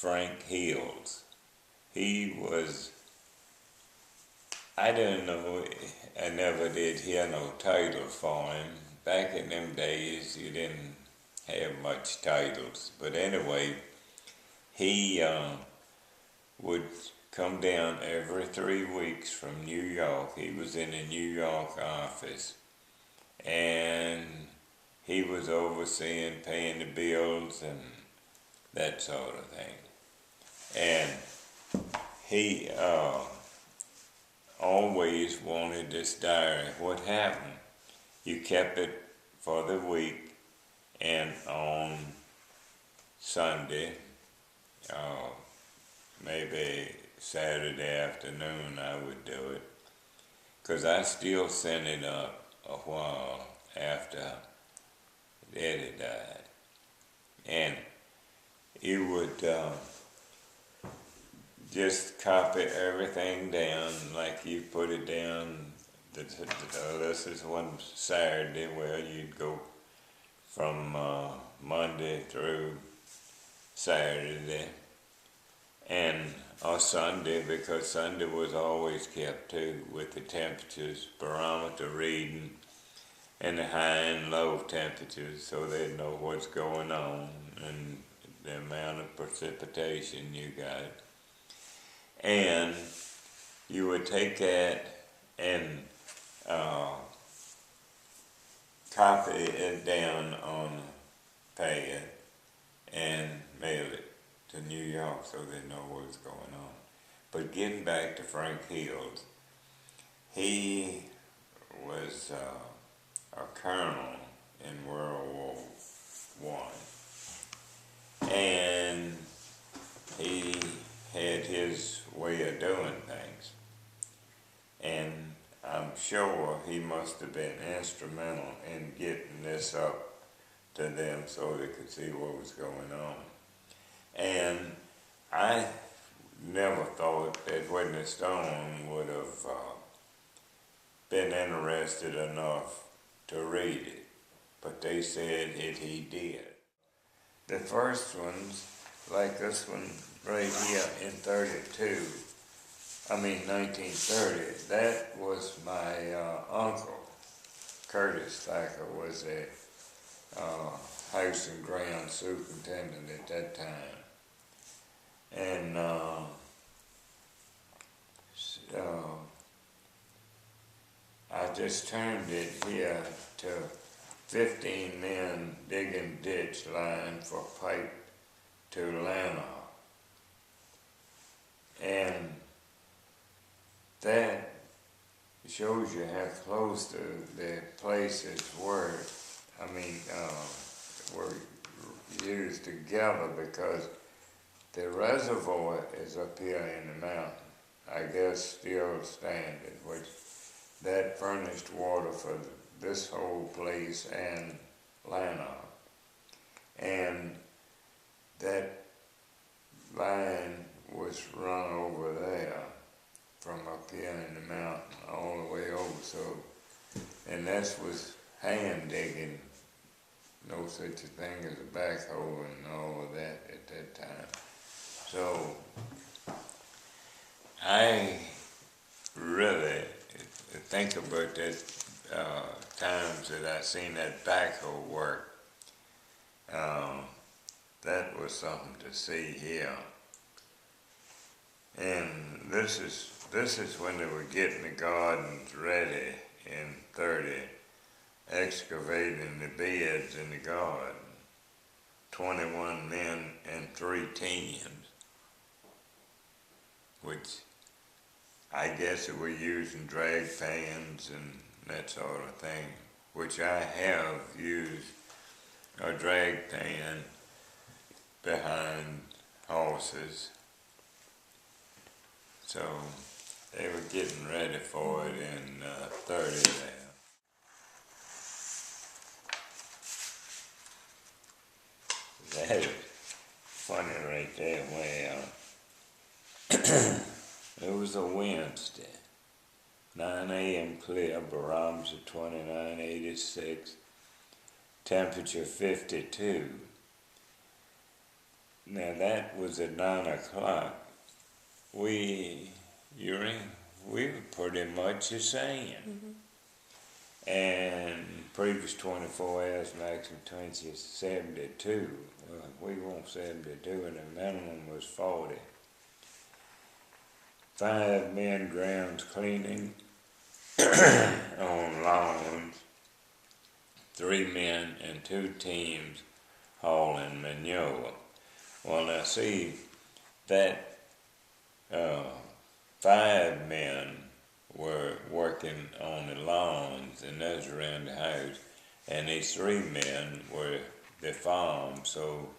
Frank Hills. He was, I don't know, I never did hear no title for him. Back in them days, you didn't have much titles. But anyway, he would come down every 3 weeks from New York. He was in a New York office, and he was overseeing paying the bills and that sort of thing. And he always wanted this diary. What happened? You kept it for the week, and on Sunday, maybe Saturday afternoon, I would do it, because I still sent it up a while after Daddy died. And you would just copy everything down, like you put it down. This is one Saturday where you'd go from Monday through Saturday, or Sunday, because Sunday was always kept too, with the temperatures, barometer reading, and the high and low temperatures, so they'd know what's going on and the amount of precipitation you got. And you would take that and copy it down on a pad and mail it to New York so they know what's going on. But getting back to Frank Hills, he was a colonel in World War I, and he had his way of doing things, and I'm sure he must have been instrumental in getting this up to them so they could see what was going on. And I never thought that Whitney Stone would have been interested enough to read it, but they said that he did. The first ones, like this one right here in 1930, that was my uncle. Curtis Thacker was a house and ground superintendent at that time. And so I just turned it here to 15 men digging ditch line for pipe to Atlanta. And that shows you how close the places were. Were used together, because the reservoir is up here in the mountain, I guess still standing, which that furnished water for this whole place and Lanark. And that line was run over there from up here in the mountain all the way over. So, and that was hand digging, no such a thing as a backhoe and all of that at that time. So I really think about that times that I seen that backhoe work. That was something to see here. And this is when they were getting the gardens ready in 30, excavating the beds in the garden. 21 men and 3 teams, which I guess they were using drag pans and that sort of thing, which I have used a drag pan behind horses. So they were getting ready for it in 30 there. That is funny right there. Well, it was a Wednesday, 9 a.m. clear, barometer 2986, temperature 52. Now that was at 9 o'clock. We, we were pretty much the same. And previous 24 hours, maximum 20 is 72. We want 72 and the minimum was 40. 5 men grounds cleaning on lawns, 3 men and 2 teams hauling manure. Well, now see that 5 men were working on the lawns, and that's around the house, and these 3 men were the farm, so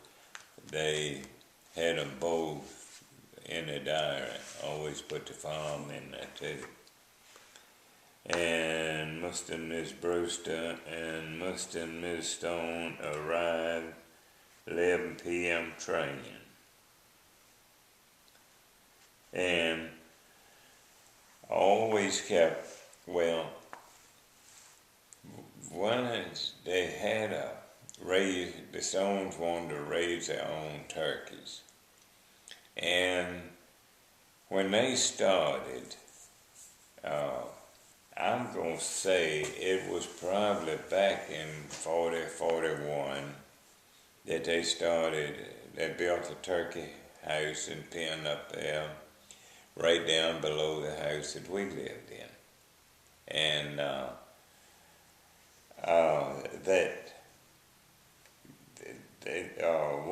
they had them both in the diary. Always put the farm in there too. And Mr. and Miss Brewster and Mr. and Miss Stone arrived 11 p.m. training. And always kept, well, once they had the Stones wanted to raise their own turkeys. And when they started, I'm going to say it was probably back in 40, 41 that they started, they built a turkey house and pen up there, right down below the house that we lived in. And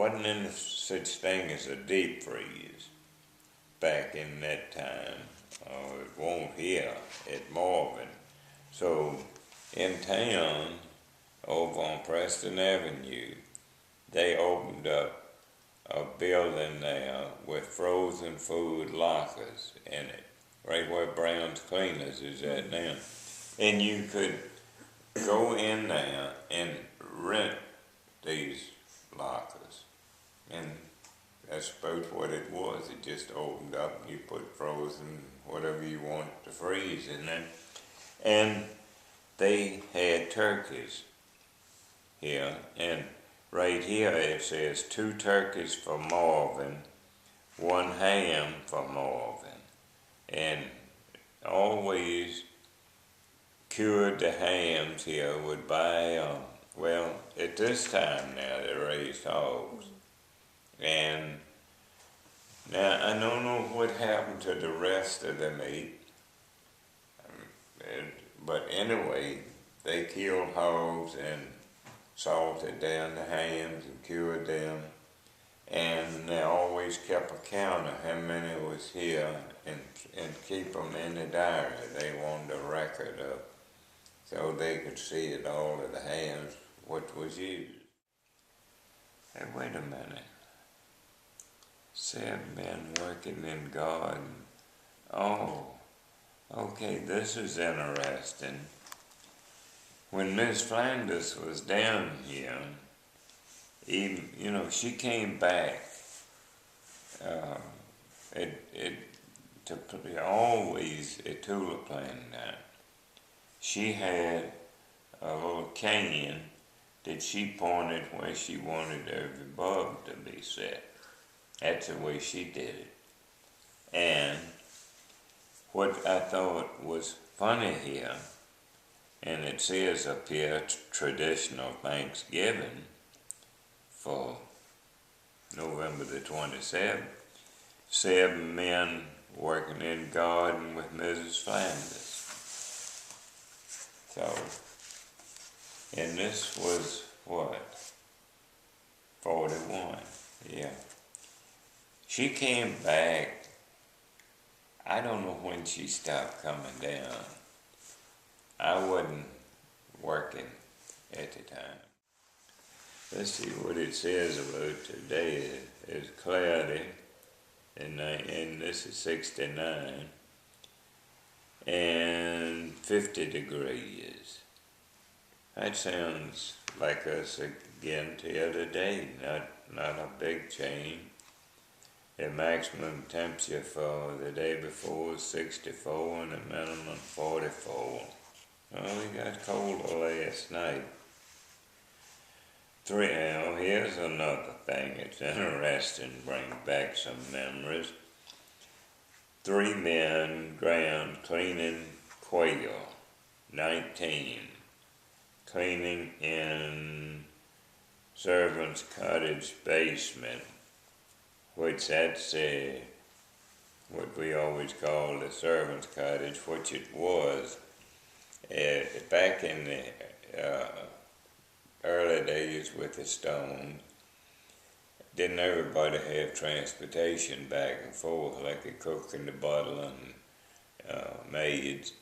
wasn't any such thing as a deep freeze back in that time. It won't here at Marvin. So in town, over on Preston Avenue, they opened up a building there with frozen food lockers in it, right where Brown's Cleaners is at now. And you could go in there and rent these lockers. And that's about what it was. It just opened up and you put frozen whatever you want to freeze in there. And they had turkeys here, and right here it says 2 turkeys for Marvin, 1 ham for Marvin. And always cured the hams here would buy, well, at this time now they raised hogs. And now I don't know what happened to the rest of the meat, but anyway, they killed hogs and salted down the hams and cured them, and they always kept a count of how many was here and keep them in the diary. They wanted a record of, so they could see it all of the hams, what was used. Hey, wait a minute. 7 men working in garden. Oh, okay, this is interesting. When Miss Flanders was down here, even, she came back. Always at tulip planting time. She had a little can that she pointed where she wanted every bulb to be set. That's the way she did it. And what I thought was funny here, and it says up here, traditional Thanksgiving for November the 27th, 7 men working in garden with Mrs. Flanders. So, and this was what? 41, yeah. She came back, I don't know when she stopped coming down. I wasn't working at the time. Let's see what it says about today. It's cloudy, and this is 69, and 50 degrees. That sounds like us again the other day, not a big change. The maximum temperature for the day before was 64 and the minimum 44. Well, we got colder last night. Here's another thing. It's interesting, bring back some memories. 3 men drowned cleaning quail. 19 cleaning in servant's cottage basement, which that's what we always call the servant's cottage, which it was back in the early days with the stone. Didn't everybody have transportation back and forth like a cook and the butler and maids?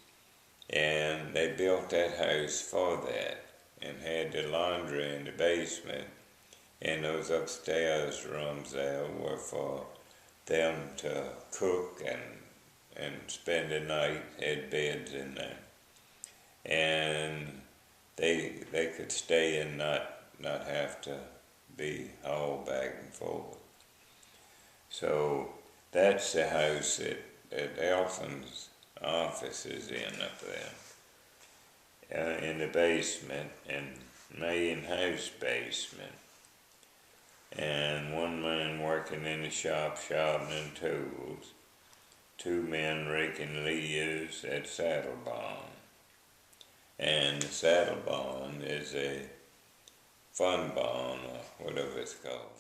And they built that house for that and had the laundry in the basement, and those upstairs rooms there were for them to cook and spend the night, had beds in there. And they could stay and not have to be hauled back and forth. So that's the house that Elfon's office is in up there, in the basement, in main house basement. And 1 man working in the shop sharpening tools, 2 men raking leaves at saddle barn. And the saddle barn is a fun barn or whatever it's called.